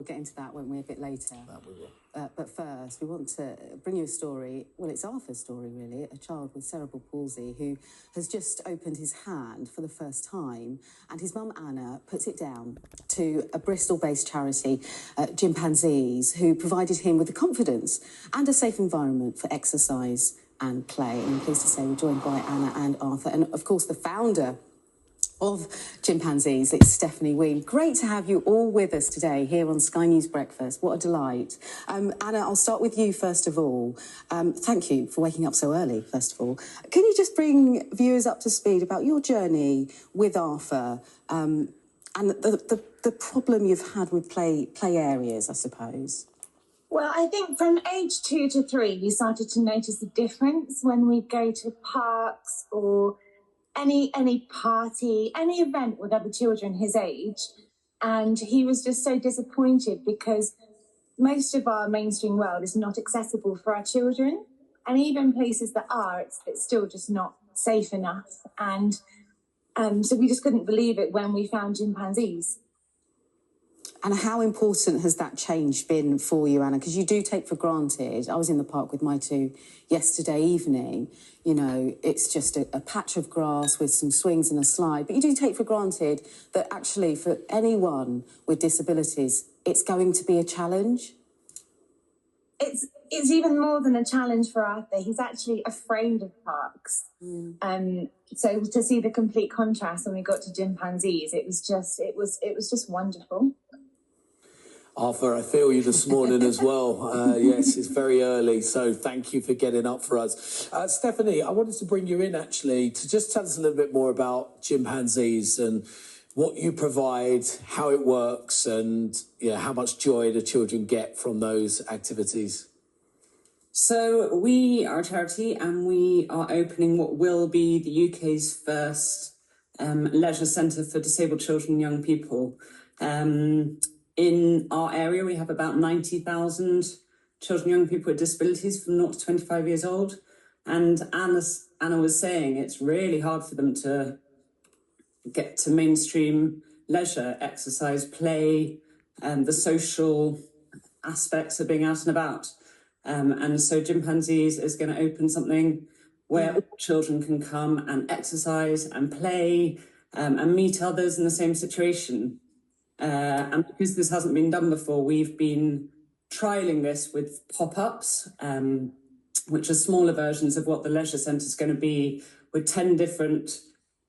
We'll get into that, won't we, a bit later? That we will. But first, we want to bring you a story. Well, it's Arthur's story, really. A child with cerebral palsy who has just opened his hand for the first time, and his mum, Anna, puts it down to a Bristol-based charity, Gympanzees, who provided him with the confidence and a safe environment for exercise and play. And I'm pleased to say we're joined by Anna and Arthur, and, of course, the founder of Gympanzees. It's Stephanie Ween. Great to have you all with us today here on Sky News Breakfast. What a delight. Anna, I'll start with you first of all. Thank you for waking up so early, first of all. Can you just bring viewers up to speed about your journey with Arthur and the problem you've had with play areas, I suppose? Well, I think from age 2 to 3, we started to notice the difference when we go to parks or any party, any event with other children his age. And he was just so disappointed because most of our mainstream world is not accessible for our children. And even places that are, it's still just not safe enough. And so we just couldn't believe it when we found Gympanzees. And how important has that change been for you, Anna? Because you do take for granted, I was in the park with my two yesterday evening, you know, it's just a patch of grass with some swings and a slide, but you do take for granted that actually for anyone with disabilities, it's going to be a challenge? It's even more than a challenge for Arthur. He's actually afraid of parks. So to see the complete contrast when we got to Gympanzees, it was just wonderful. Arthur, I feel you this morning as well. Yes, it's very early, so thank you for getting up for us. Stephanie, I wanted to bring you in, actually, to just tell us a little bit more about Gympanzees and what you provide, how it works, and how much joy the children get from those activities. So we are a charity and we are opening what will be the UK's first leisure centre for disabled children and young people. In our area, we have about 90,000 children and young people with disabilities from 0 to 25 years old. And Anna was saying it's really hard for them to get to mainstream leisure, exercise, play, the social aspects of being out and about. And so Gympanzees is going to open something where all children can come and exercise and play and meet others in the same situation. And because this hasn't been done before, we've been trialling this with pop-ups, which are smaller versions of what the leisure centre is going to be, with 10 different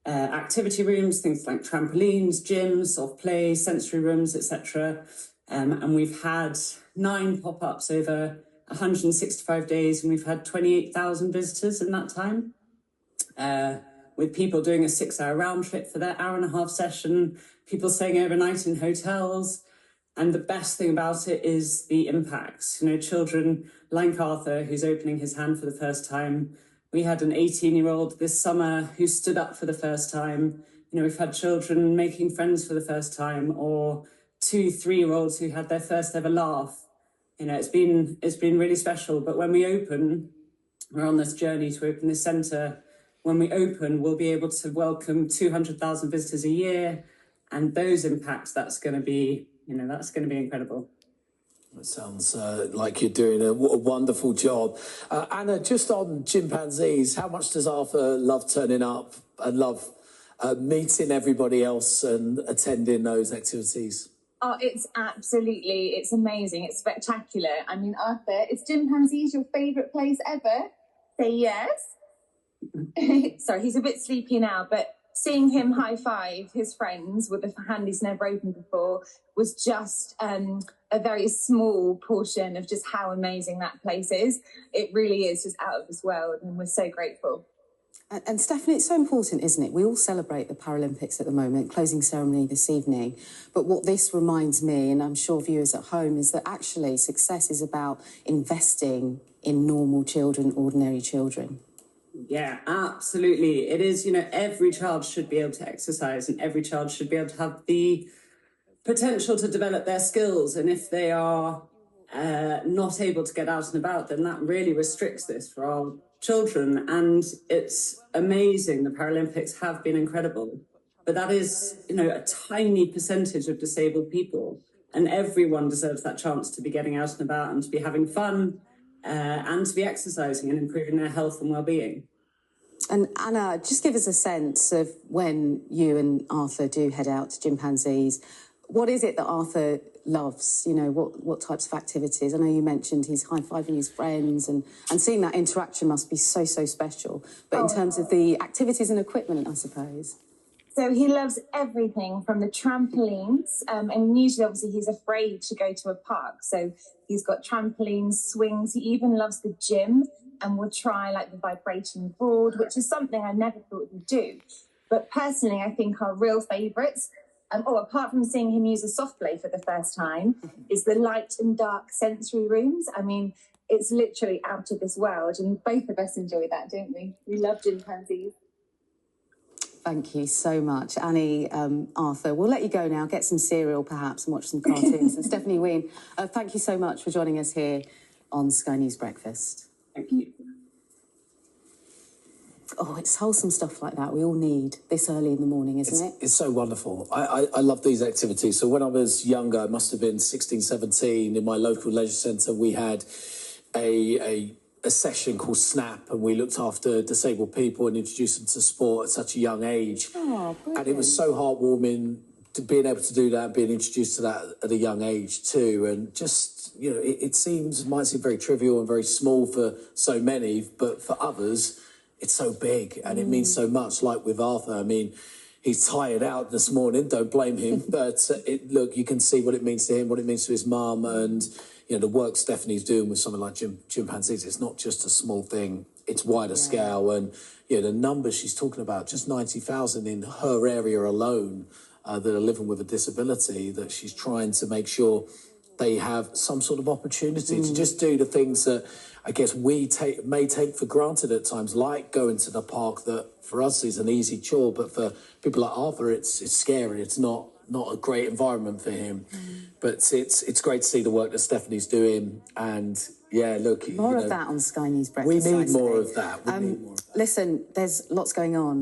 activity rooms, things like trampolines, gyms, soft play, sensory rooms, etc. And we've had 9 pop-ups over 165 days, and we've had 28,000 visitors in that time, with people doing a 6-hour round trip for their hour-and-a-half session, people staying overnight in hotels. And the best thing about it is the impacts. You know, children like Arthur, who's opening his hand for the first time. We had an 18-year-old this summer who stood up for the first time. You know, we've had children making friends for the first time, or 2 3-year-olds who had their first ever laugh. You know, it's been really special. But when we open, we're on this journey to open this centre. When we open, we'll be able to welcome 200,000 visitors a year. And those impacts, that's going to be incredible. It sounds like you're doing a wonderful job. Anna, just on Gympanzees, how much does Arthur love turning up and love meeting everybody else and attending those activities? Oh, it's amazing. It's spectacular. I mean, Arthur, is Gympanzees your favourite place ever? Say yes. Sorry, he's a bit sleepy now, but seeing him high-five his friends with a hand he's never opened before was just a very small portion of just how amazing that place is. It really is just out of this world, and we're so grateful. And Stephanie, it's so important, isn't it? We all celebrate the Paralympics at the moment, closing ceremony this evening. But what this reminds me, and I'm sure viewers at home, is that actually success is about investing in normal children, ordinary children. Yeah, absolutely. It is, you know, every child should be able to exercise and every child should be able to have the potential to develop their skills. And if they are not able to get out and about, then that really restricts this for our children. And it's amazing. The Paralympics have been incredible. But that is, you know, a tiny percentage of disabled people. And everyone deserves that chance to be getting out and about and to be having fun and to be exercising and improving their health and well-being. And Anna, just give us a sense of when you and Arthur do head out to Gympanzees. What is it that Arthur loves? You know, what types of activities? I know you mentioned he's high-fiving his friends and seeing that interaction must be so special. But in terms of the activities and equipment, I suppose. So he loves everything from the trampolines, and usually, obviously, he's afraid to go to a park. So he's got trampolines, swings. He even loves the gym and will try like the vibrating board, which is something I never thought he'd do. But personally, I think our real favourites, apart from seeing him use a soft play for the first time, is the light and dark sensory rooms. I mean, it's literally out of this world, and both of us enjoy that, don't we? We love Gympanzees. Thank you so much, Annie, Arthur. We'll let you go now, get some cereal perhaps and watch some cartoons. And Stephanie Ween, thank you so much for joining us here on Sky News Breakfast. Thank you. Oh, it's wholesome stuff like that we all need this early in the morning, isn't it? It's so wonderful. I love these activities. So when I was younger, I must have been 16, 17, in my local leisure centre, we had a session called Snap, and we looked after disabled people and introduced them to sport at such a young age. Oh, brilliant. And it was so heartwarming to being able to do that, being introduced to that at a young age too. And just, you know, it might seem very trivial and very small for so many, but for others, it's so big and it means so much. Like with Arthur, I mean, he's tired out this morning, don't blame him. But look, you can see what it means to him, what it means to his mum, and you know, the work Stephanie's doing with something like Gympanzees, it's not just a small thing, it's wider scale. And you know, the numbers she's talking about, just 90,000 in her area alone that are living with a disability, that she's trying to make sure they have some sort of opportunity to just do the things that I guess we may take for granted at times, like going to the park, that for us is an easy chore, but for people like Arthur, it's scary. It's not a great environment for him. But it's great to see the work that Stephanie's doing. And yeah, look, More of that on Sky News Breakfast. We need more of that. Listen, there's lots going on.